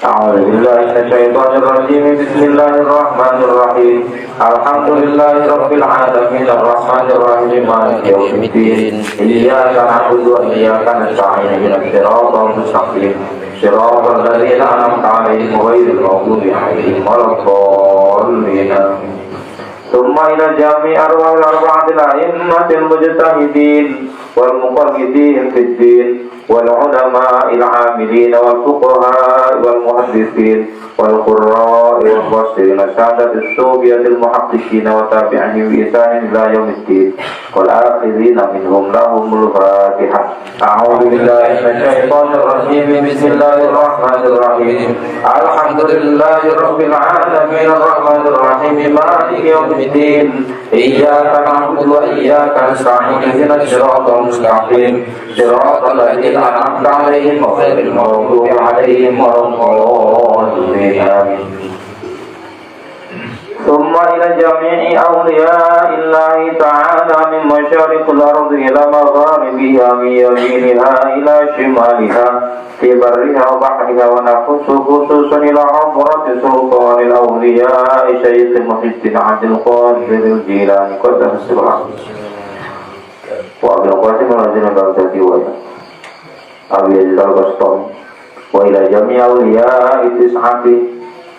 أعوذ بالله من الشيطان الرجيم بسم الله الرحمن الرحيم الحمد لله رب العالمين الرحمن الرحيم مالك يوم الدين إياك نعبد وإياك نستعين اهدنا الصراط المستقيم صراط الذين أنعمت عليهم غير المغضوب عليهم ولا الضالين ثم إلى جميع أرواح الأربعة الأئمة المجتهدين والمقلدين في الدين والعلماء العاملين والفقهاء والمحدثين والقراء والمفسرين السادة الصوفية المحققين وتابعهم بإحسان إلى يوم الدين والآخرين منهم لهم الفاتحة. أعوذ بالله من الشيطان الرجيم بسم الله الرحمن الرحيم الحمد لله رب العالمين الرحمن الرحيم مالك يوم الدين إياك نعبد وإياك نستعين اهدنا الصراط المستقيم صراط الذين أنعمت عليهم غير المغضوب عليهم ولا الضالين. ثم إلى جميع أولياء الله تعالى من مشارق الأرض إلى مغاربها من يمينها إلى شمالها في برها وبحرها ونخص خصوصا إلى حضرة سلطان الأولياء شيخ محي الدين عبد القادر الجيلاني قدس سره وأبي القاسم الرجل البغدادي أبي يزيد البسطامي وإلى جميع أولياء التسعة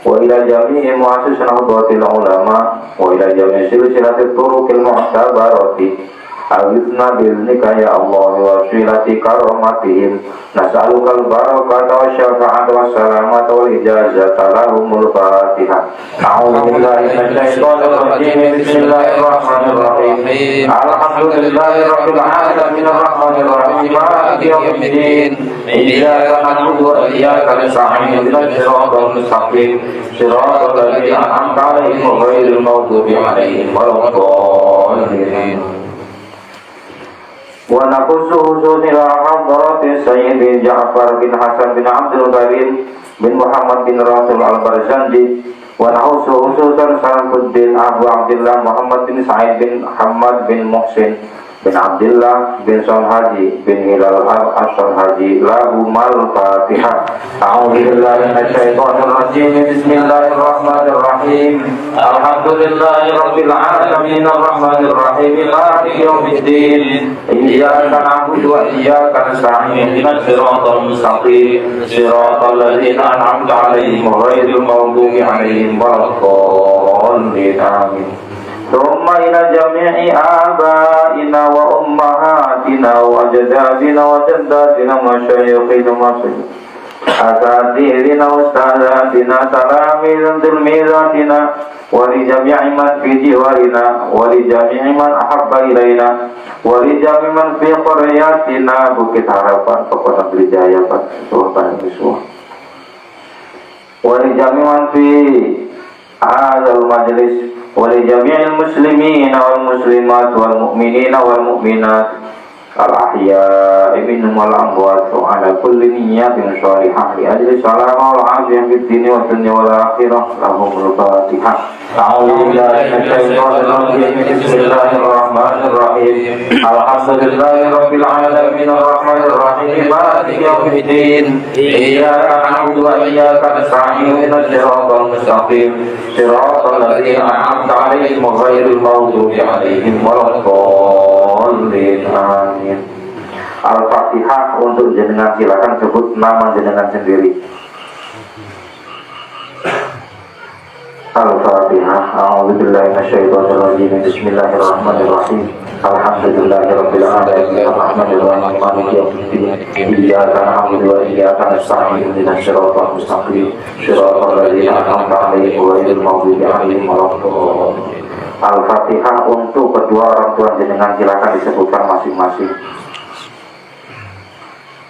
وإلى جميع مؤسس نهضة العلماء وإلى جميع سلسلة الطرق المعتبرة أغثنا بإذنك يا الله وسيلة كرامتهم نسألك البركة والشفاعة والسلامة والإجازة لهم الفاتحة. أعوذ بالله من الشيطان الرجيم بسم الله الرحمن الرحيم الحمد لله رب العالمين الرحمن الرحيم مالك يوم الدين إياك نعبد وإياك نستعين اهدنا الصراط المستقيم صراط الذين أنعمت عليهم غير المغضوب عليهم ولا الضالين. ونقص حسن إلى حضرة السيد جعفر بن حسن بن عبد الكريم بن محمد بن راسل البرزنجي ونقص خصوصا شرف الدين أبو عبد الله محمد بن سعيد بن محمد بن محسن بن عبد الله بن صنهاجي بن هلال الصنهاجي لهم الفاتحة. أعوذ بالله من الشيطان الرجيم بسم الله الرحمن الرحيم الحمد لله رب العالمين الرحمن الرحيم مالك يوم الدين إياك نعبد وإياك نستعين اهدنا الصراط المستقيم صراط الذين أنعمت عليهم غير المغضوب عليهم ولا الضالين آمين. ثم إلى جميع آبائنا وأمهاتنا وأجدادنا وجداتنا ومشايخنا أساتذتنا وأستاذاتنا تلاميذاتنا ولجميع من في جوارنا ولجميع من أحب إلينا ولجميع من في قرياتنا Bukit Harapan Pokok Negeri Jaya Pak Sultan Miswah ولجميع من في هذا المجلس ولجميع المسلمين والمسلمات والمؤمنين والمؤمنات الأحياء منهم والأموات وعلى كل نية صالحة لأجل السلامة والعافية في الدين والدنيا والآخرة لهم الفاتحة. أعوذ بالله من الشيطان الرجيم بسم الله الرحمن الرحيم الحمد لله رب العالمين الرحمن الرحيم مالك يوم الدين إياك نعبد وإياك نستعين اهدنا الصراط المستقيم صراط الذين أنعمت عليهم غير المغضوب عليهم ولا الضالين آمين. Al-Fatihah untuk jenengan silakan sebut nama jenengan sendiri. Al-Fatihah. A'udzu billahi minasyaitonir rajim. Bismillahirrahmanirrahim. Alhamdulillahirabbil alamin. Arrahmanir rahim. Maliki yaumiddin. Iyyaka na'budu wa iyyaka nasta'in. Ihdinas siratal mustaqim. Shiratal ladzina an'amta 'alaihim ghairil maghdubi 'alaihim waladdallin. Al-Fatihah untuk kedua orang tua jenengan silakan disebutkan masing-masing.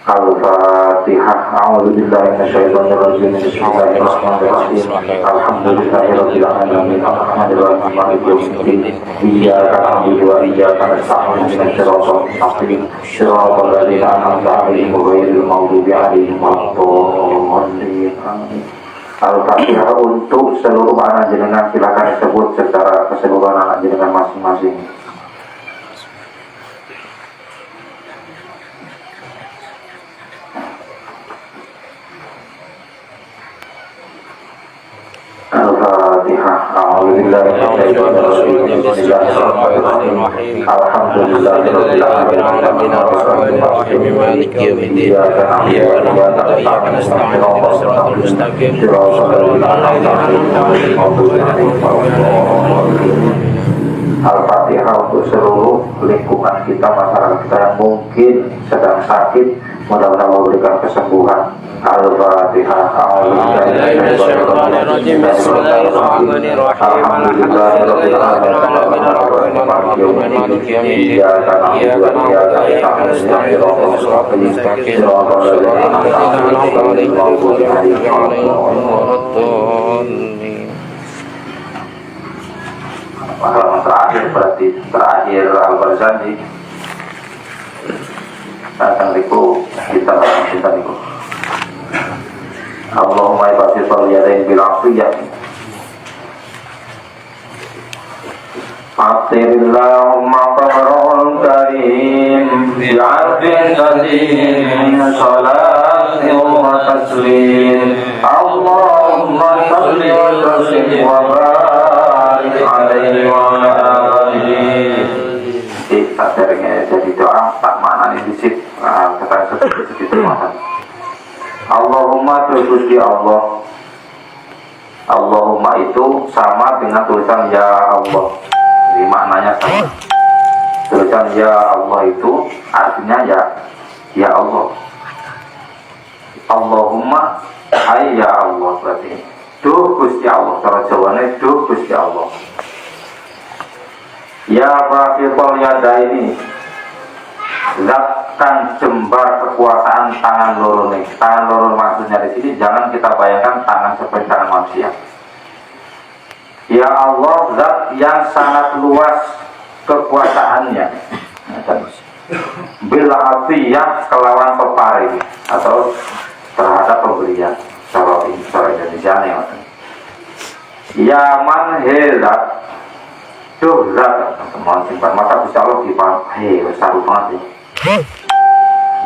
Al-Fatihah. A'udzu billahi minasyaitonir rajim. Bismillahirrahmanirrahim. Alhamdulillahirabbil alamin. Arrahmanir rahim. Maliki yaumiddin. Iyyaka na'budu wa iyyaka nasta'in. Ihdinas siratal mustaqim. Shiratal ladzina an'amta 'alaihim ghairil maghdubi 'alaihim waladdallin. Amin. Al-Fatihah untuk seluruh anak jenengan silakan disebut secara keseluruhan anak jenengan masing-masing. Al-Fatihah untuk seluruh lingkungan kita, masyarakat kita yang mungkin sedang sakit, mudah-mudahan memberikan kesembuhan. Al-Fatihah. Halaman terakhir berarti terakhir Al-Barzanji. Datang riku kita niku. Allahumma ibasir faliyadain bil'afiyah. Allahumma qabrul karim bi'afin qadim salatin wa taslim. Allahumma salli wa taslim wa barik alaihi wa alihi. Tak seringnya jadi doa, tak maknanya disip. Kita sedikit makan. Allahumma Gusti Allah. Allahumma itu sama dengan tulisan ya Allah. Jadi maknanya sama. Tulisan ya Allah itu artinya ya Allah. Allahumma hai ya Allah berarti. Duh Gusti Allah. Cara Jawane duh Gusti Allah. Ya Baqithul Yadaini. Zat kang jembar kekuasaan tangan loro nih. Tangan loro maksudnya di sini jangan kita bayangkan tangan seperti tangan manusia. Ya Allah, zat yang sangat luas kekuasaannya. Bila artinya kelawan peparing atau terhadap pemberian. Cara Indonesia nih. Ya man hezat. Duh zat teman simpan mata bisa Allah dipaham. Hei, saru banget sih.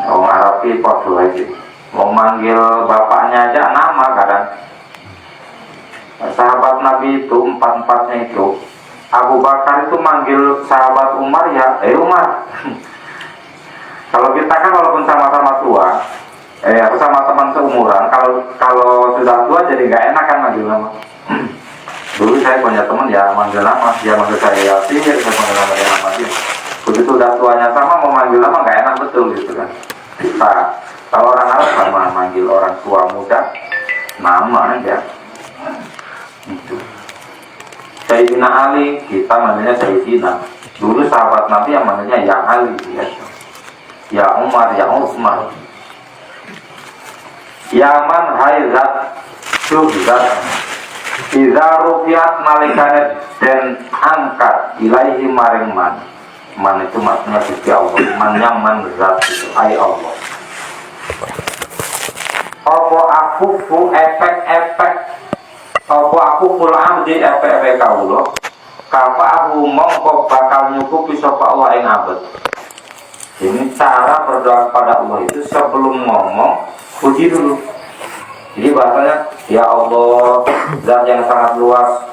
Orang Arab itu podo aja. Mau manggil bapaknya aja nama kadang. Sahabat Nabi itu empat-empatnya itu. Abu Bakar itu manggil sahabat Umar ya, Umar. Kalau kita kan walaupun sama-sama tua, aku sama teman seumuran, kalau sudah tua jadi nggak enak kan manggil nama. Dulu saya punya teman ya manggil nama, dia manggil saya Yasin, saya manggil nama dia nama dia. Begitu udah tuanya sama mau manggil nama nggak enak betul gitu kan. Kita kalau orang Arab sama manggil orang tua muda nama aja. Itu. Sayyidina Ali kita manggilnya Sayyidina. Dulu sahabat Nabi yang manggilnya ya Ali ya. Ya Umar, ya Utsman. Yaman haizat subzat. Iza rufiat nalikane dan angkat ilaihi maring man. Man itu maksudnya Gusti Allah. Man yang man zat itu ai Allah. Apa aku fu efek-efek. Apa aku pulang di efek-efek kawula. Kapa aku mongko bakal nyukupi sapa Allah ing abad. Ini cara berdoa kepada Allah itu sebelum ngomong puji dulu. Jadi bahasanya ya Allah, zat yang sangat luas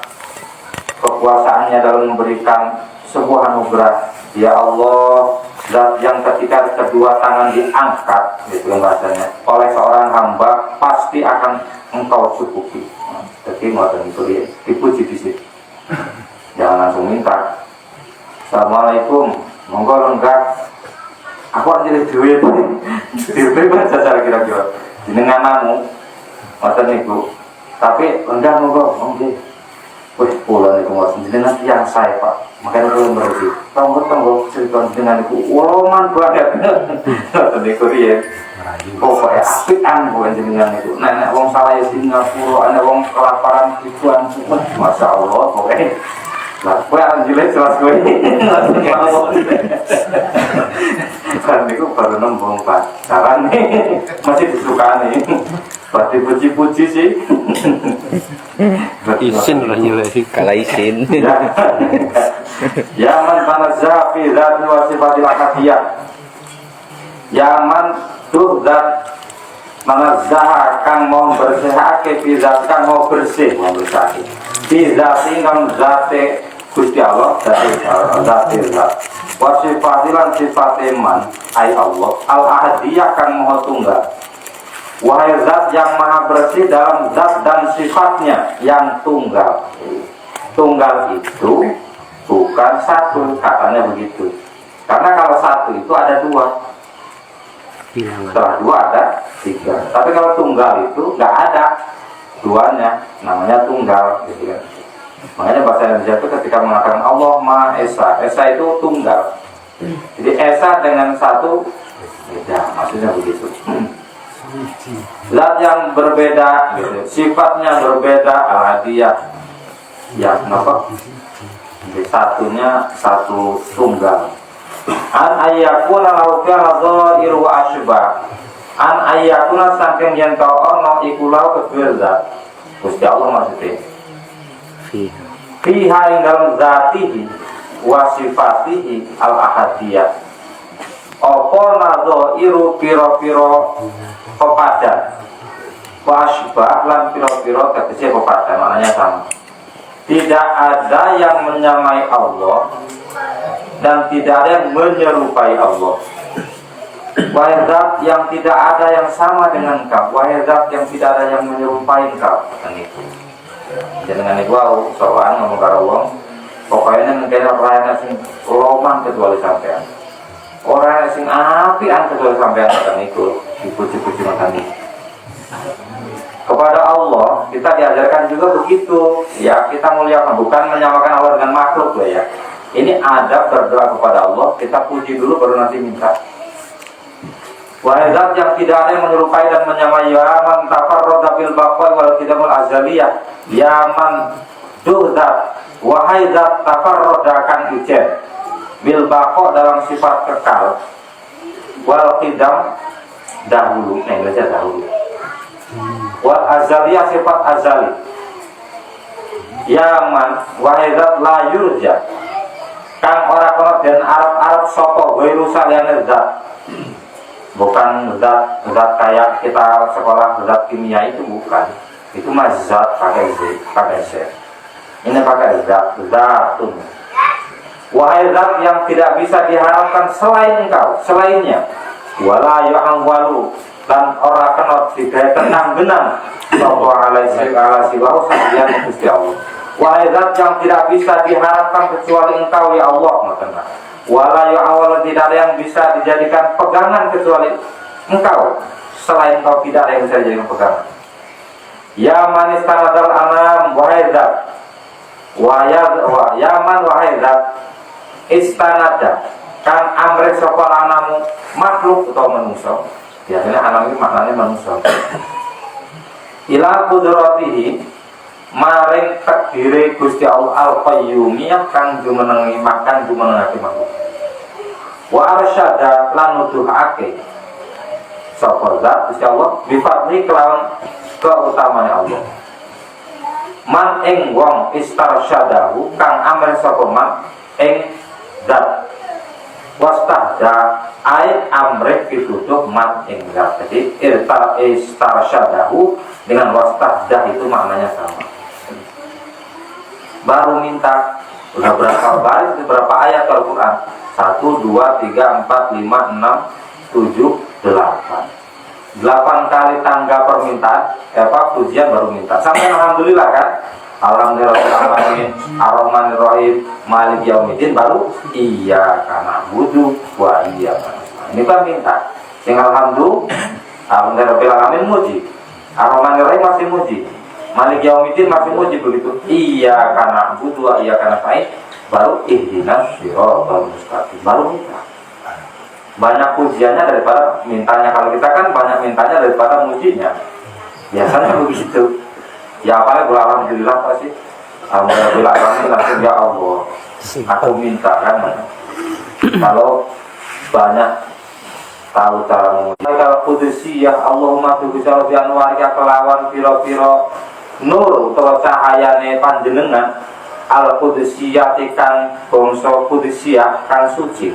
kekuasaannya dalam memberikan sebuah anugerah. Ya Allah, zat yang ketika kedua tangan diangkat gitu kan bahasanya oleh seorang hamba pasti akan engkau cukupi. Jadi ngoten itu dia dipuji di situ. Jangan langsung minta. Assalamualaikum, monggo enggak. Aku jadi duit. Duit baca cara kira-kira. Jenengan namu ngoten niku. Tapi enggak monggo, monggo. Wih, pulau niku ngoten jenengan yang saya Pak. Makanya kalau berarti tonggo cerita dengan niku woman banget. Ngoten niku riyen. Pokoknya apikan bukan jenengan niku. Nek wong salah ya Singapura, ana wong kelaparan ribuan semut. Masya Allah, pokoknya. Lah, kowe arep jelek jelas kowe. Kan niku baru nembung pacaran nih. Masih disukani. Berarti puji-puji sih. Isin lah jelek kalah isin. Yaman tanazza fi dzati wa sifatil akafiyah. Yaman tuh zat tanazza kang mau bersihake fi zat kang mau bersih. bizati kang zate Gusti Allah zate wasifatilan sifate man ay Allah al ahadiyah kang maha tunggal wahai zat yang maha bersih dalam zat dan sifatnya yang tunggal. Tunggal itu bukan satu, katanya begitu. Karena kalau satu itu ada dua, setelah dua ada tiga. Tapi kalau tunggal itu nggak ada duanya, namanya tunggal, gitu kan. Makanya bahasa Indonesia itu ketika mengatakan Allah Maha Esa, Esa itu tunggal. Jadi Esa dengan satu beda, maksudnya begitu. Zat yang berbeda, gitu. Sifatnya berbeda, al-hadiyah. Yang apa? Satunya satu tunggal. An ayyakuna laukana dhairu wa asbah. An ayyakuna saking yen kau ono iku lau kedue zat. Gusti Allah maksudnya. Fiha ing dalem zatihi wa sifatihi al ahadiyah. Apa nadhairu pira-pira pepadan. Wa asbah lan pira-pira tegese pepadan, maknanya sama. Tidak ada yang menyamai Allah dan tidak ada yang menyerupai Allah. Wahai zat yang tidak ada yang sama dengan kau, wahai zat yang tidak ada yang menyerupai kau. Jangan iku sowan ngomong karo wong, pokoknya ngene perayaan sing roman kecuali sampean. Ora sing apian kecuali sampean kan iku dipuji-puji makan iki. Kepada Allah kita diajarkan juga begitu ya, kita muliakan, bukan menyamakan Allah dengan makhluk lah ya. Ini ada berdoa kepada Allah, kita puji dulu baru nanti minta. Wahai zat yang tidak ada yang menyerupai dan menyamai, ya man tafarrada bil baqai wal qidamul azaliyah, ya man zat, wahai zat tafarrada kan ijen bil baqa dalam sifat kekal wal qidam dahulu, baca dahulu, wal azaliyah sifat azali, ya man wahai zat la yurja kang ora kono den arep-arep sapa ghairu saliyane zat. Bukan zat kayak kita sekolah zat kimia itu, bukan. Itu mah zat pakai z. Ini pakai zatun. Wahai zat yang tidak bisa diharapkan selain engkau, selainnya. Wala yu'awwalu dan ora kena digawe tenang-benang sapa alaihi wa sallam Gusti Allah. Wahai zat yang tidak bisa diharapkan kecuali engkau ya Allah, makanya. Wala yu'awwal tidak ada yang bisa dijadikan pegangan kecuali engkau, selain engkau tidak ada yang bisa dijadikan pegangan. Ya manis tanadal anam wahai zat, ya man wahai zat istanada kan amrek sapa anamu makhluk atau manusia. Biasanya anam ini maknanya manusia. Ila qudratihi maring takdire Gusti Allah al-qayyumiyah kang jumenengi makan jumenengake makhluk. Wa arsyada lan nuduhake sapa zat Gusti Allah bi fadli kelawan keutamaan Allah. Man ing wong istarsyadahu kang amre sapa man ing zat. Wastahda ai amre pitutuh man ing zat. Jadi istarsyadahu dengan wastahda itu maknanya sama. Baru minta udah berapa baris, berapa ayat Al-Quran? 1, 2, 3, 4, 5, 6, 7, 8 kali tangga permintaan, pujian baru minta. Sampai alhamdulillah kan? Alhamdulillahirrahmanirrahim, ar-rahmanirrahim, malik yaumiddin, baru iya karena butuh wa iya karena. Ini kan minta. Yang alhamdulillahirrahmanirrahim muji, ar-rahmanirrahim masih muji, malik yaumiddin masih muji begitu. Iya karena butuh, iya karena baik, baru ihdinas siratal mustaqim, baru minta. Banyak pujiannya daripada mintanya. Kalau kita kan banyak mintanya daripada mujinya. Biasanya begitu. Ya apalagi alhamdulillah pasti. Alhamdulillah langsung ya Allah. Aku minta kan. Kalau banyak tahu cara muji. Kalau kudusiyah Allahumma tughsal bi anwarika kelawan pira-pira nur utawa cahayane panjenengan al kudusiyah kan bangsa kudusiyah kan suci.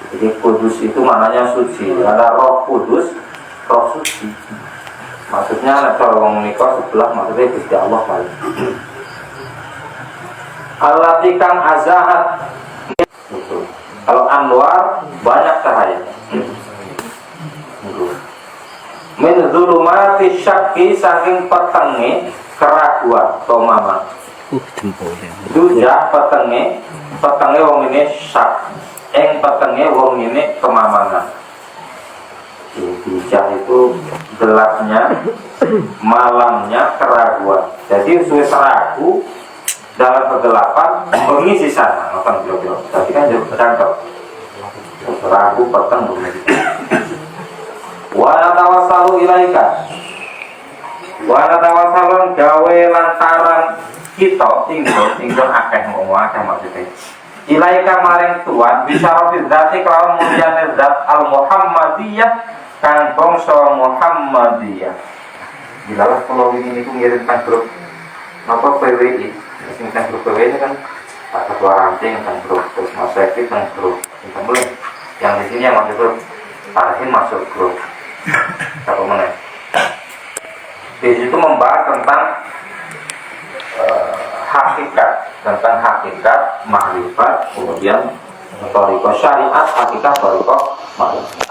Jadi kudus itu maknanya suci. Ada roh kudus, roh suci. Maksudnya kalau ngomong nikah sebelah maksudnya Gusti Allah paling. allati kang azahat. Kalau anwar banyak cahaya. Min zulumati syakki saking petenge keraguan tomama. Dujah petenge wong ini syak. Petenge wong ini kemamangan. Dujah itu gelapnya, malamnya keraguan. Jadi suwe ragu dalam kegelapan mengisi sana. Nonton beliau. Tapi kan juga terangkat. Ragu peteng begitu. Wa natawassalu ilaika. Wa natawassalun gawe lantaran kita tinggal akeh ngomong akeh maksudnya. Ilaika maring Tuhan bisa rafiz zati kelawan mulyane zat al Muhammadiyah kang bangsa Muhammadiyah. Dilalah kalau ini niku ngirimkan grup napa PWI. Sing kan grup PWI ini kan ada dua ranting kan grup terus Mas Sekit kan grup. Yang di sini yang masuk grup Tarhin masuk grup. Satu menit. Di situ membahas tentang hakikat makrifat, kemudian thariqah syariat, hakikat thariqah makrifat.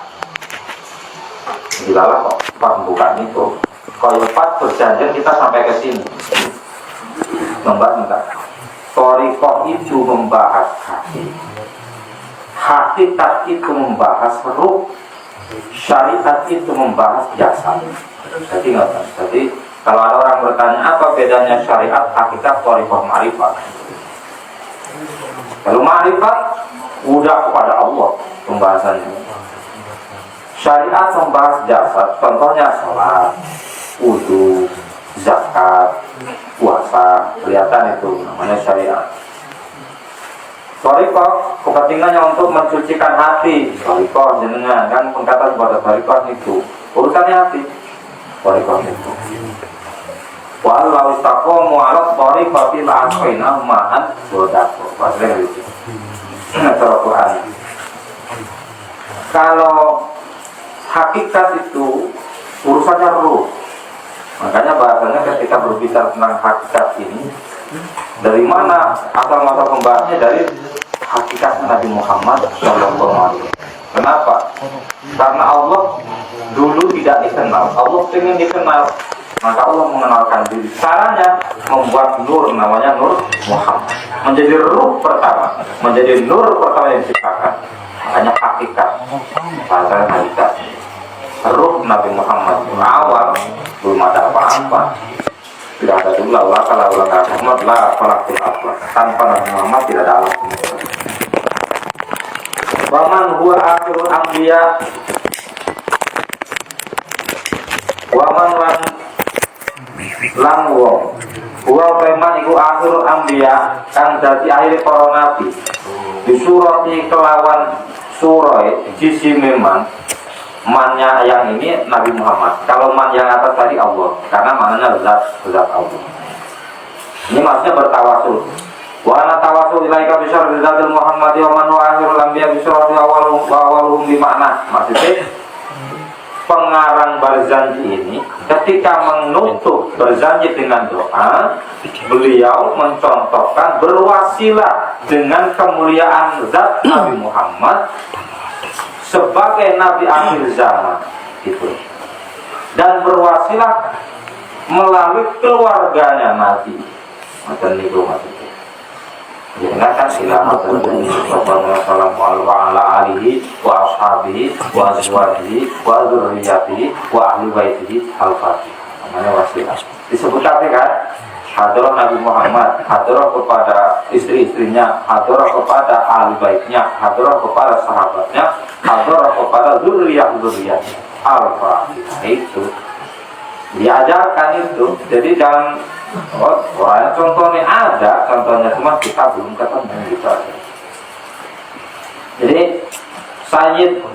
Dilalah kok pembukaan itu. Kalau pas berjanjian kita sampai ke sini membahas tentang thariqah itu membahas hakikat itu membahas ruh, syariat itu membahas jasad. Jadi kalau ada orang bertanya apa bedanya syariat, hakikat, thariqah, ma'rifat. Kalau ma'rifat udah kepada Allah pembahasannya. Syariat membahas jasad, contohnya sholat, wudu, zakat, puasa, kelihatan itu namanya syariat. Thariqah kepentingannya untuk mensucikan hati. Thariqah jenengan kan pengkatan kepada thariqah itu urusannya hati. Thariqah itu. Wa law istaqamu 'ala thariqati la'asqainahum ma'an ghadaqa. Maksudnya itu. Quran. Kalau hakikat itu urusannya ruh. Makanya bahasanya ketika berbicara tentang hakikat ini, dari mana asal-muasal pembahasnya? Dari hakikat Nabi Muhammad SAW. Kenapa? Karena Allah dulu tidak dikenal, Allah ingin dikenal, maka Allah mengenalkan diri. Caranya membuat nur, namanya Nur Muhammad, menjadi ruh pertama, menjadi nur pertama yang diciptakan. Makanya hakikat, bahasa hakikat ruh Nabi Muhammad awal belum ada apa-apa, tidak ada dulu Allah kalau Muhammad lah falakul apa, tanpa Nabi Muhammad tidak ada alam. Waman huwa akhirul anbiya, waman lan wong huwa peman iku akhirul anbiya kang dadi akhir para nabi disurati kelawan surai jisi memang mannya yang ini Nabi Muhammad. Kalau man yang atas tadi Allah, karena mananya zat Allah. Ini maksudnya bertawasul. Wa ana tawasul ilaika bi syarri zatil Muhammadi wa man huwa akhirul anbiya bi surati awwaluhum bi makna. Maksudnya pengarang berjanji ini ketika menutup berjanji dengan doa, beliau mencontohkan berwasilah dengan kemuliaan zat Nabi Muhammad sebagai Nabi akhir zaman itu, dan berwasilah melalui keluarganya Nabi. Macam itu maksudnya. Ingatkan ilahatan dari Sallallahu ala alihi wa ashabihi wa azwajihi wa dzurriyyatihi wa ahli baitihi al-fatihah. Namanya wasilah. Disebut apa kan? Hadrah Nabi Muhammad, hadrah kepada istri-istrinya, hadrah kepada ahli baitnya, hadrah kepada sahabatnya, hadrah kepada dzurriyyah-dzurriyyahnya. Al-Fatihah itu diajarkan itu. Jadi dalam contohnya ada, contohnya cuma kita belum ketemu gitu aja. Jadi Sayyid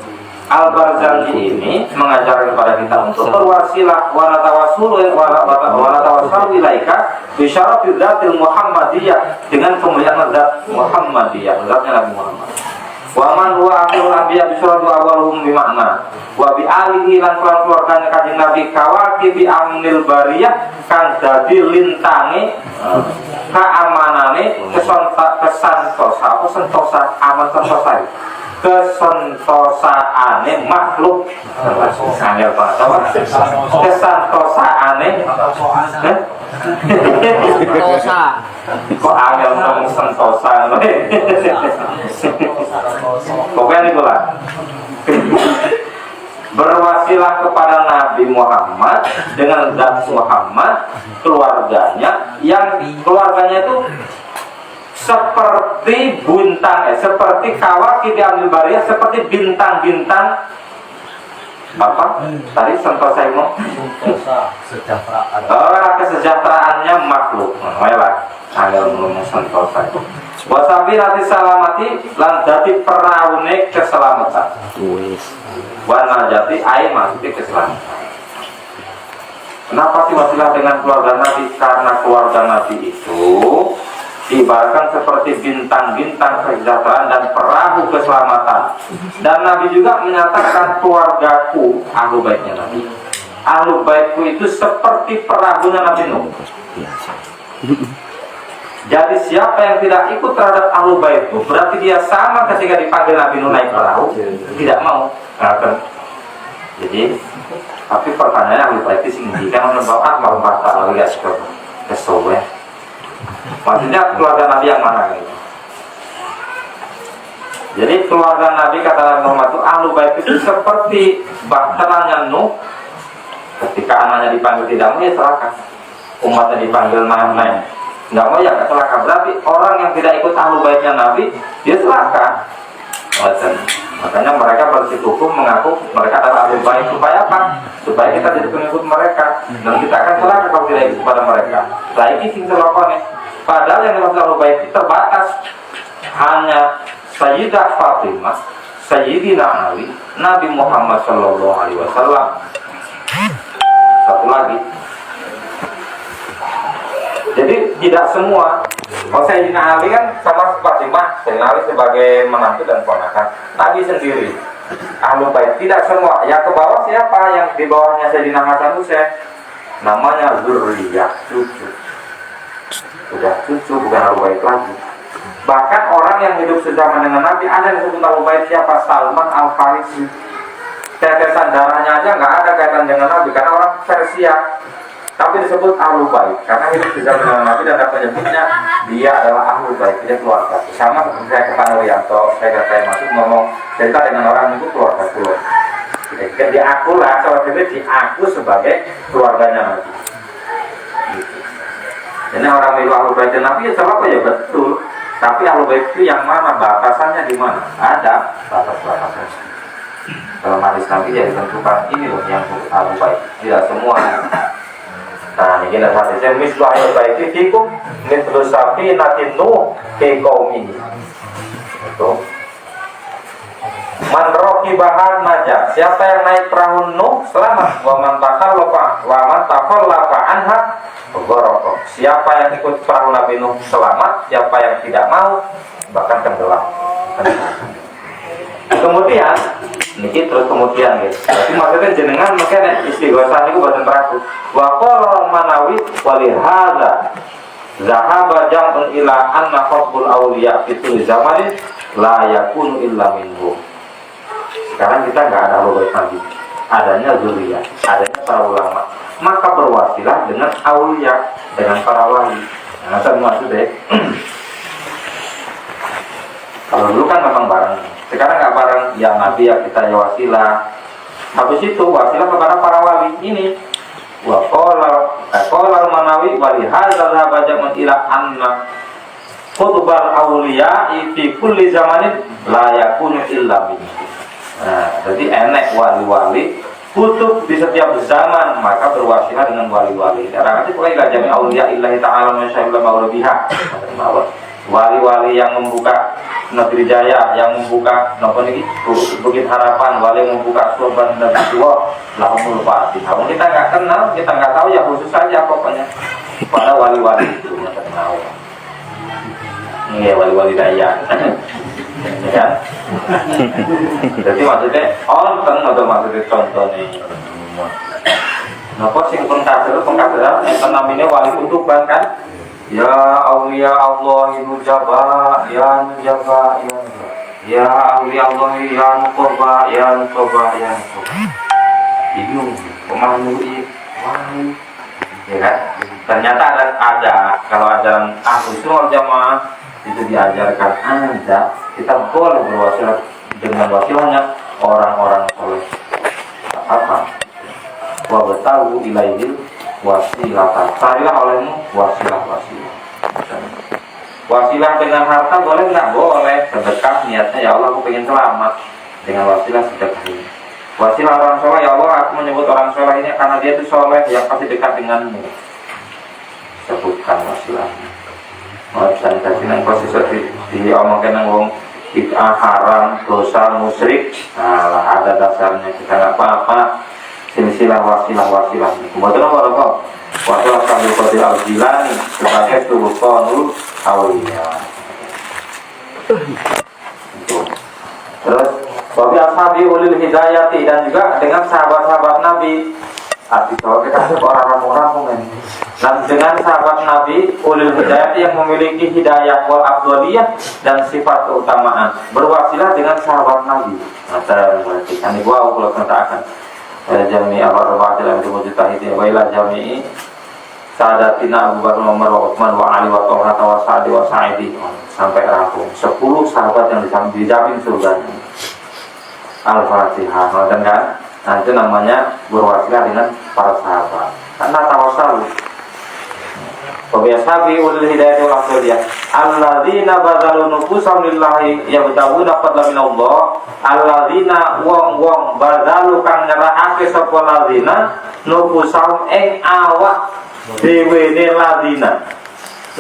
Al-Barzanji ini mengajarkan kepada kita untuk berwasilah wala tawassul ilaika bi syarafi dzatil Muhammadiyah, dengan kemuliaan zat Muhammadiyah, zatnya Nabi Muhammad. Wa man huwa akhirul anbiya bi surati awwaluhum bi makna wa bi alihi lan keluargane Kanjeng Nabi kawaki bi amnil bariyah kang dadi lintange keamanane kesantosa aman sentosa kesentosaane makhluk angel banget apa kesantosaane Sentosa. kok angel ngomong sentosa pokoknya itu lah berwasilah kepada Nabi Muhammad dengan zat Muhammad keluarganya yang keluarganya itu seperti bintang seperti kawaki diambil bariyah seperti bintang-bintang apa tadi sentosa itu kesejahteraannya makhluk lah angel ngomong sentosa wasabi nanti salamati lan dadi peraune keselamatan wana jati air maksudnya keselamatan. Kenapa sih wasilah dengan keluarga Nabi? Karena keluarga Nabi itu diibaratkan seperti bintang-bintang kesejahteraan dan perahu keselamatan. Dan Nabi juga menyatakan keluargaku, ahlu baitnya Nabi, ahlu baitku itu seperti perahunya Nabi Nuh. Jadi siapa yang tidak ikut terhadap ahlu baitku berarti dia sama ketika dipanggil Nabi Nuh naik perahu, tidak mau. Jadi tapi pertanyaannya ahlu bait itu tinggi kan membawa malam kata alias kesowe. Maksudnya keluarga Nabi yang mana gitu. Jadi keluarga Nabi kata Nabi Muhammad itu ahlu bait itu seperti bahteranya Nuh. Ketika anaknya dipanggil tidak mau ya silakan. Umatnya dipanggil naik. Nggak mau ya silakan. Berarti orang yang tidak ikut ahlu baitnya Nabi dia silakan. Makanya mereka bersikukuh mengaku mereka adalah ahlu bait supaya apa? Supaya kita jadi pengikut mereka dan kita akan celaka kalau tidak ikut kepada mereka. Nah ini sing celokone. Padahal yang dimaksud ahlu bait itu terbatas hanya Sayyidah Fatimah, Sayyidina Ali, Nabi Muhammad Sallallahu Alaihi Wasallam. Satu lagi. Jadi tidak semua. Kalau Sayyidina Ali kan sama Fatimah, Sayyidina Ali sebagai menantu dan ponakan. Nabi sendiri ahlu bait tidak semua. Yang ke bawah siapa? Yang di bawahnya Sayyidina Hasan Husain namanya zurriyah, cucu. Sudah cucu bukan ahlu bait lagi. Bahkan orang yang hidup sejaman dengan Nabi ada yang disebut ahlu bait siapa? Salman Al-Farisi. Tetesan darahnya aja nggak ada kaitan dengan Nabi karena orang Persia. Tapi disebut ahlu bait karena hidup sejaman dengan Nabi dan penyebutnya dia adalah ahlu bait, dia keluarga. Sama seperti saya ke Panowianto, saya masuk ngomong cerita dengan orang itu keluarga keluar. Jadi dia aku lah, soalnya diaku sebagai keluarganya Nabi. Jadi orang milu ahlu bait Nabi ya salah apa ya betul. Tapi ahlu bait itu yang mana? Batasannya di mana? Ada batas-batasnya. Dalam hadis Nabi ya ditentukan ini loh yang ahlu bait. Tidak semua. Nah ini adalah hadisnya mislu ahlu bait fikum mislu safinatin Nuh fi qaumihi. Itu. Man raqibahan najah. Siapa yang naik perahu Nuh selamat. Wa man takhallafa anha gharaq. Siapa yang ikut perahu Nabi Nuh selamat, siapa yang tidak mau bahkan tenggelam. Kemudian niki terus kemudian gitu. Tapi maksudnya jenengan mungkin istighosah niku boten praku. Wa qala manawi wali hadza zahaba jam'un ila anna hubbul awliya fi zamanin la yakunu illa minhu. Sekarang kita enggak ada ahlu bait Nabi. Adanya zuriyah, adanya para ulama. Maka berwasilah dengan aulia, dengan para wali. Nah, saya maksud deh. Kalau dulu kan memang bareng. Sekarang nggak bareng. Ya Nabi ya kita ya wasilah. Habis itu wasilah kepada para wali ini. Wa qala manawi wali hadzal habajamun ila anna khutbal aulia fi kulli zamanin la yakunu illa min. Nah, jadi enek wali-wali kutub di setiap zaman, maka berwasilah dengan wali-wali. Karena nanti pokoknya jami auliya illahi ta'ala masyaallah maulabiha. Wali-wali yang membuka Negeri Jaya, yang membuka Bukit Harapan, wali yang membuka Surban dan Tua, lahumul fatihah. Kita nggak kenal, kita nggak tahu ya khusus saja pokoknya. Pada wali-wali itu nggak kenal. Ini ya wali-wali Daya. ya. Jadi maksudnya onten atau maksudnya contoh nih. Napa sing pengkaderan enten namine wali kutuban kan? Ya aulia Allah nujaba ya nujaba ya aulia Allah ya nuqaba ya nuqaba ya nuqaba. Bingung pemahami wali. Ya kan? Ternyata ada kalau ajaran Ahlus Sunnah Jamaah itu diajarkan ada kita boleh berwasilah dengan wasilahnya orang-orang soleh. Apa? Wa batahu ilaihil wasilah. Carilah olehmu wasilah. Wasilah dengan harta boleh nggak? Boleh. Sedekah niatnya ya Allah aku pengen selamat dengan wasilah sedekah ini. Wasilah orang soleh ya Allah aku menyebut orang soleh ini karena dia itu soleh yang pasti dekat denganmu. Sebutkan wasilahnya. Dan tadi nang posisi diomongkan nang wong bid'ah haram, dosa, musyrik. Nah, ada dasarnya kita nggak apa-apa. Silsilah wasilah. Kemudian apa? Wasilah Syaikhul Qadir Al-Jilani sebagai Sultanul Auliya. Terus, wabi ashabi ulil hidayati dan juga dengan sahabat-sahabat Nabi. Arti kalau kita orang-orang dan dengan sahabat Nabi ulil hidayah yang memiliki hidayah wal afdhaliyah dan sifat keutamaan berwasilah dengan sahabat Nabi. Masa berarti kan ibu Allah katakan jami ar-rabatil yang dimujtahidin wa ila jami'i sadatina Abu Bakar Umar wa Utsman wa Ali wa Talha wa Sa'di wa Sa'idi sampai rampung 10 sahabat yang dijamin surganya. Al-Fatihah. Dan kan nah itu namanya berwasilah dengan para sahabat. Karena tawassul. Wabiasabi ulil hidayah wal afdhaliyah alladzina bazalu nufusahum lillahi yabtaguna fadlan min Allah. Alladzina wong bazalu kang nyerahake sapa ladzina nufusahum ing awak dhewe ne ladzina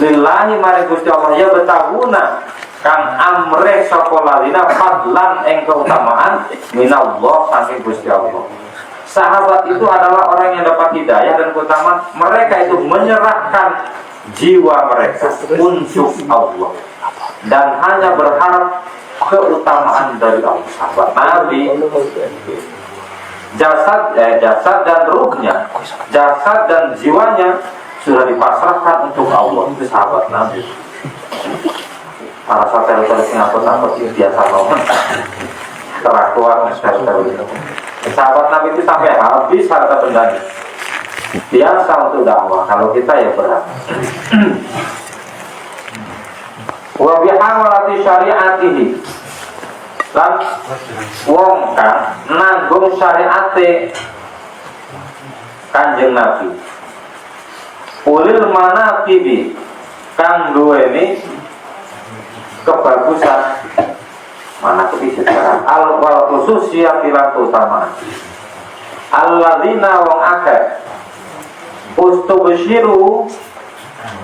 lillahi maring Gusti Allah yabtaguna kang amrih sapa ladzina fadlan ing keutamaan minallah saking Gusti Allah. Sahabat itu adalah orang yang dapat hidayah dan keutamaan. Mereka itu menyerahkan jiwa mereka untuk Allah dan hanya berharap keutamaan dari Allah. Sahabat Nabi jasad dan ruhnya, jasad dan jiwanya sudah dipasrahkan untuk Allah. Itu sahabat Nabi. Para sahabat Singapura biasa ngomong kelakuan sahabat Nabi itu sampai habis harta bendanya. Biasa untuk dakwah. Kalau kita ya berat. Wa bihamalati syari'atihi lan wong kan nanggung syariate Kanjeng Nabi. Ulil manaqibi kang duweni kebagusan mana kebijakan al-wal khusus yang dilakukan utama alladzina wong akeh ustubsyiru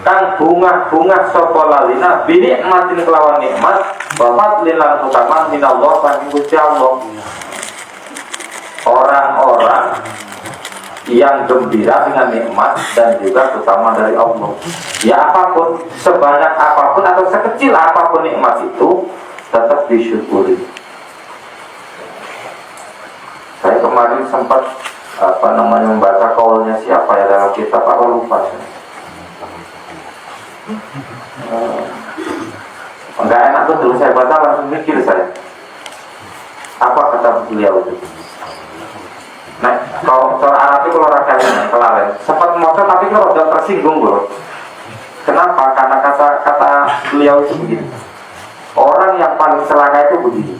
kang bunga-bunga sapa ladzina bi nikmatin kelawan nikmat wa fadlin lan utama minallah saking Gusti Allah. Orang-orang yang gembira dengan nikmat dan juga utama dari Allah. Ya apapun, sebanyak apapun atau sekecil apapun nikmat itu tetap disyukuri. Saya kemarin sempat membaca kaulnya siapa ya dalam kitab apa lupa saya. Enggak enak tuh dulu saya baca langsung mikir saya. Apa kata beliau itu? Nah, kalau cara Arab itu kalau rakyatnya kelalen sempat motor tapi kalau udah tersinggung loh. Kenapa? Karena kata beliau itu begini. Orang yang paling celaka itu begini.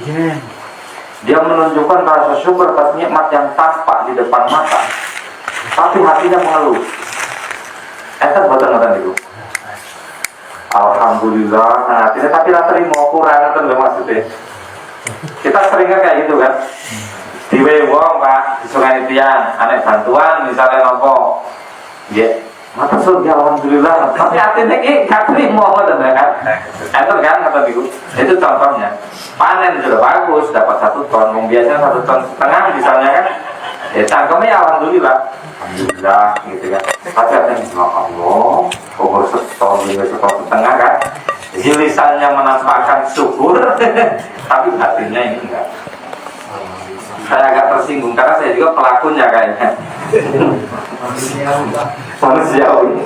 Dia menunjukkan rasa syukur atas nikmat yang tampak di depan mata, tapi hatinya mengeluh. Betul itu. Alhamdulillah, nah hatinya tapi tidak terima kurang itu maksudnya. Kita seringnya kayak gitu kan. Di wewong pak, di sungai tiang, aneh bantuan misalnya nopo, ya. Mata surga alhamdulillah, tapi hatinya gak terima kan? Itu kan kata ibu. Itu contohnya. Panen sudah bagus, dapat 1 ton. Biasanya 1,5 ton misalnya kan. Ya cangkemnya alhamdulillah, gitu kan. Tapi hatinya ya Allah, umur 1,5 ton kan. Zilis lisannya menampakkan syukur, tapi hatinya ini enggak. Saya agak tersinggung karena saya juga pelakunya kayaknya. Manusiawi.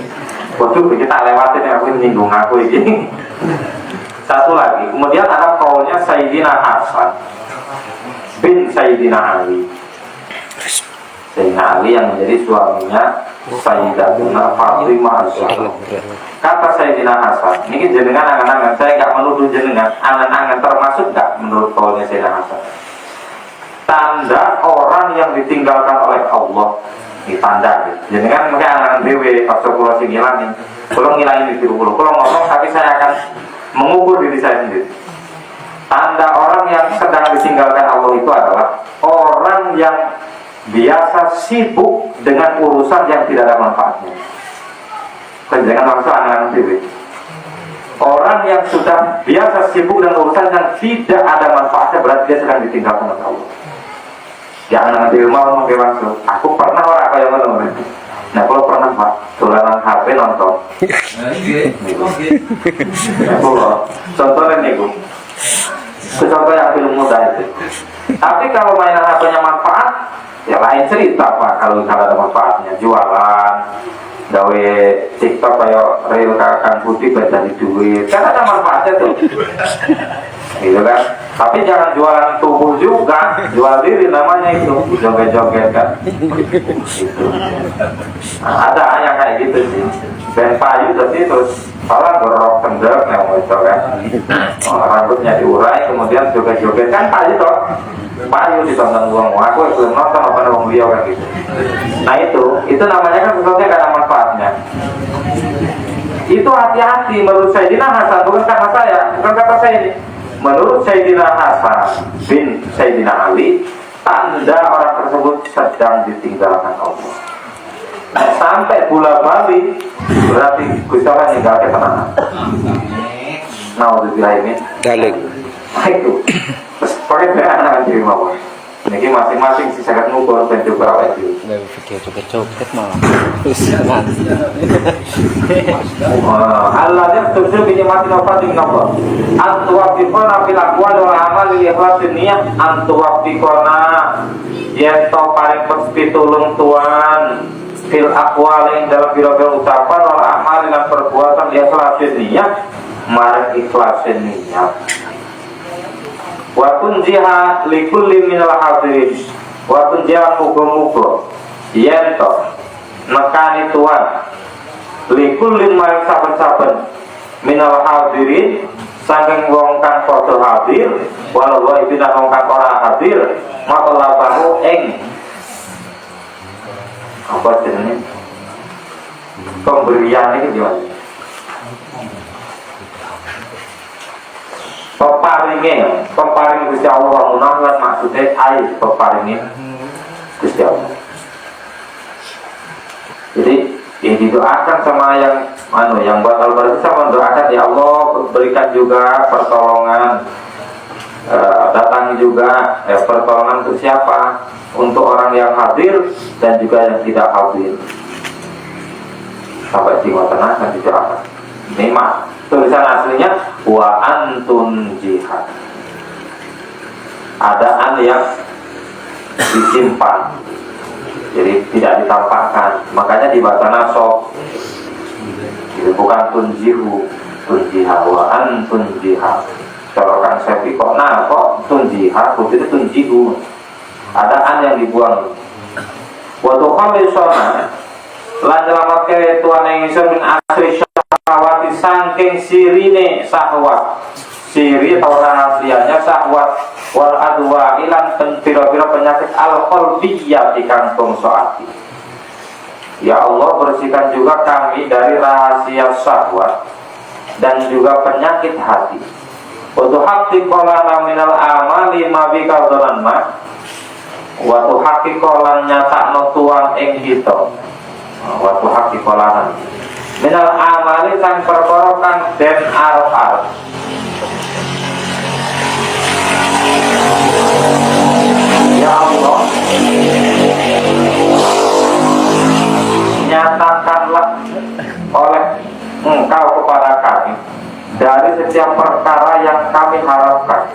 Waduh, kita lewatin yang aku menyinggung aku ini. Satu lagi, kemudian ada kaulnya Sayyidina Hasan bin Sayyidina Ali. Sayyidina Ali yang menjadi suaminya Sayyidatuna Fatimah Az-Zahra. Kata Sayyidina Hasan, ini jenengan angan-angan, saya nggak menuduh jenengan, angan-angan termasuk nggak menurut kaulnya Sayyidina Hasan. Tanda orang yang ditinggalkan oleh Allah, ini tanda gitu. Jenengan mungkin angan dewe, kalau pulau sing ngilangin, kalau ngilangin di dulu, kalau ngomong tapi saya akan mengukur diri saya sendiri. Tanda orang yang sedang ditinggalkan Allah itu adalah orang yang biasa sibuk dengan urusan yang tidak ada manfaatnya. Jangan langsung anak-anak dewe. Orang yang sudah biasa sibuk dengan urusan yang tidak ada manfaatnya berarti dia sedang ditinggalkan oleh Allah. Jangan nanti mau pakai langsung. Aku pernah orang kayak mana? Nah kalau pernah pak, tulanan HP nonton. Contohnya nih bu, contoh yang film muda itu. Tapi kalau mainan HP-nya manfaat, ya lain cerita pak. Kalau ada manfaatnya, jualan, gawe TikTok kayak real kakak putih baca di duit, kan ada manfaatnya tuh. Gitu kan, tapi jangan jualan tubuh juga, jual diri namanya itu, joget-joget kan gitu. Nah, ada yang kayak gitu sih, ben payu tadi terus malah berok tendek yang itu kan, rambutnya diurai kemudian joget-joget kan payu toh, payu ditonton uang aku belum nonton apa uang beliau kan gitu. Nah itu namanya kan sesuatu yang gak ada manfaatnya. Itu hati-hati menurut Sayyidina Hasan, bukan kata saya, bukan kata saya ini. Menurut Sayyidina Hasan bin Sayyidina Ali, tanda orang tersebut sedang ditinggalkan Allah. Sampai bola balik berarti Gusti Allah meninggalkan tenanan. Nauzubillah min dzalik. Itu. Terus pakai anak diri mawon. Niki masing-masing sih sangat ngukur dan juga awet itu. Dari fikir coket malah. Allah dia tujuh biji mati nafas di nafas. Antuwafikona fil aqwal wal amal li ikhlasin niyyah antuwafikona yen to paring pitulung Tuhan fil aqwal yang dalam biro-biro ucapan wal amal lan perbuatan li ikhlasin niyyah marang ikhlasin niyyah. Wa tunjiha likulli minal hadirin wa tunjiha muga-muga yen to nekani Tuhan likulli maring saben-saben minal hadirin saking wong kang padha hadir walau itu nang wong kang ora hadir maka labahu ing apa jenenge pemberian iki gimana peparing Gusti Allah munawan maksudnya air peparingin Gusti Allah. Jadi yang didoakan sama yang buat al-barzah sama mendoakan ya Allah berikan juga pertolongan datang juga pertolongan untuk siapa? Untuk orang yang hadir dan juga yang tidak hadir. Sampai jiwa tenang dan didoakan. Memang tulisan aslinya wa antun jihad. Ada an yang disimpan, jadi tidak ditampakkan. Makanya dibaca nasab. Itu bukan tunjihu, tunjiha wa antun jihad. Kalau kan saya kok nah kok tunjiha, itu tunjihu. Ada an yang dibuang. Wa tukhalisona lan nyelamatke Tuhan yang ingsun min asri syahwati saking sirine syahwat. Siri atau rahasianya syahwat wal adwa ilan pira-pira penyakit al-qalbiyyah di kantong soati. Ya Allah bersihkan juga kami dari rahasia syahwat dan juga penyakit hati. Wa haqiqolana minal amali ma bika dhananna wa haqiqolan nyatakno Tuhan ing kita. Wa haqiqolana minal amali sang perkara kang den arep-arep. Ya Allah, nyatakanlah oleh Engkau kepada kami dari setiap perkara yang kami harapkan.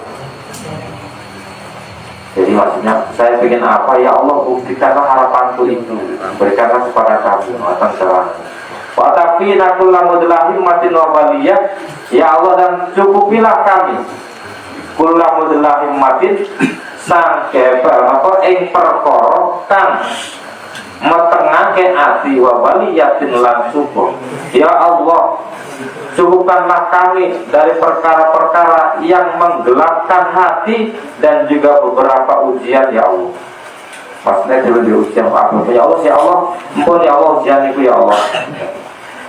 Jadi maksudnya saya ingin apa, ya Allah buktikanlah harapanku itu, berikanlah kepada kami matang jalan. Wa taqina kullu mudlahin matin wa baliyah, ya Allah, dan cukupilah kami kullu mudlahin matin sangke apa ing perkara kang metengake ati wa baliyatin lan syukur. Ya Allah, cukupkanlah kami dari perkara-perkara yang menggelapkan hati dan juga beberapa ujian, ya Allah. Maksudnya dulu ujian apa? Ya Allah, ya Allah, ampun ya Allah ujian itu ya Allah.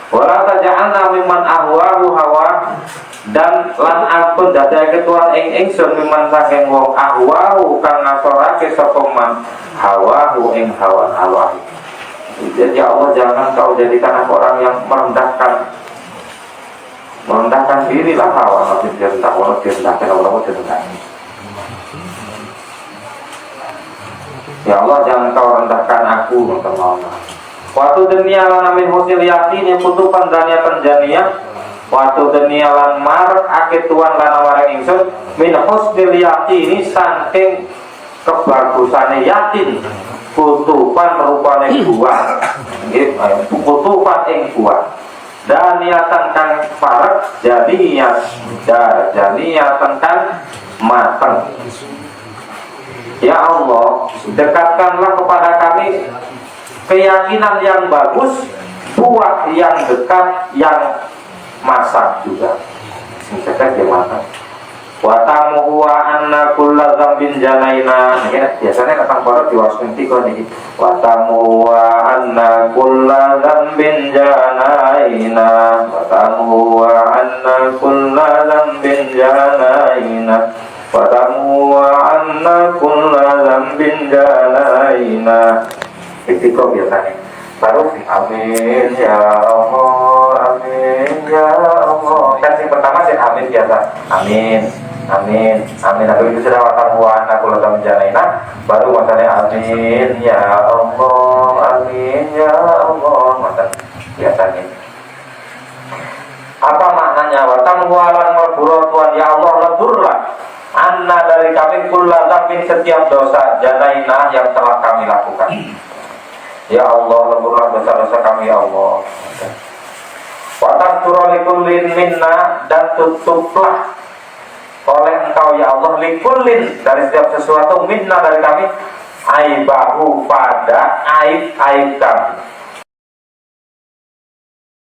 Wala taj'alna mimman ahwahu hawa, dan lan ampun dadake Tuhan ing ingsun mimman saking wong ahwahu kang ngasorake sapa man hawahu ing hawa. Jadi ya Allah, jangan kau jadikan aku orang yang merendahkan diri lah, hawa nanti direndahkan orang direndahkan. Ya Allah, jangan kau rendahkan aku, waktu dunia lan amin husnil yakin yang putupan daniatan janiyah, waktu dunia lan mar ake tuan lan amareng ingsun min husnil yakin saking kebagusane yakin, putupan rupane buah, putupan ing buah. Dan niatan kang parek niatan kang mateng. Ya Allah, dekatkanlah kepada kami keyakinan yang bagus, buah yang dekat, yang masak juga. Misalkan dia matang. Wa tamuhu wa anna kulla dzambin janaina. Biasanya katang para diwasning tiga niki. Wa tamuhu wa anna kulla dzambin janaina. Wa tamuhu wa anna kulla dzambin janaina. Wa tamuhu wa anna kulla dzambin janaina. Tiga biasanya. Baru amin ya Allah, amin ya Allah. Kan yang pertama sih amin biasa. Amin. Amin, amin. Lalu itu sudah watamuan aku lagi menjanaina. Baru matanya amin ya Allah, amin ya Allah. Mata biasanya. Apa maknanya? Watamuan maburo Tuhan, ya Allah leburlah anna dari kami kulladzambin setiap dosa janaina yang telah kami lakukan. Ya Allah, leburlah dosa-dosa kami ya Allah. Watastura likullin minna, dan tutuplah oleh engkau ya Allah likullin dari setiap sesuatu minna dari kami aibahu pada aib-aib kami.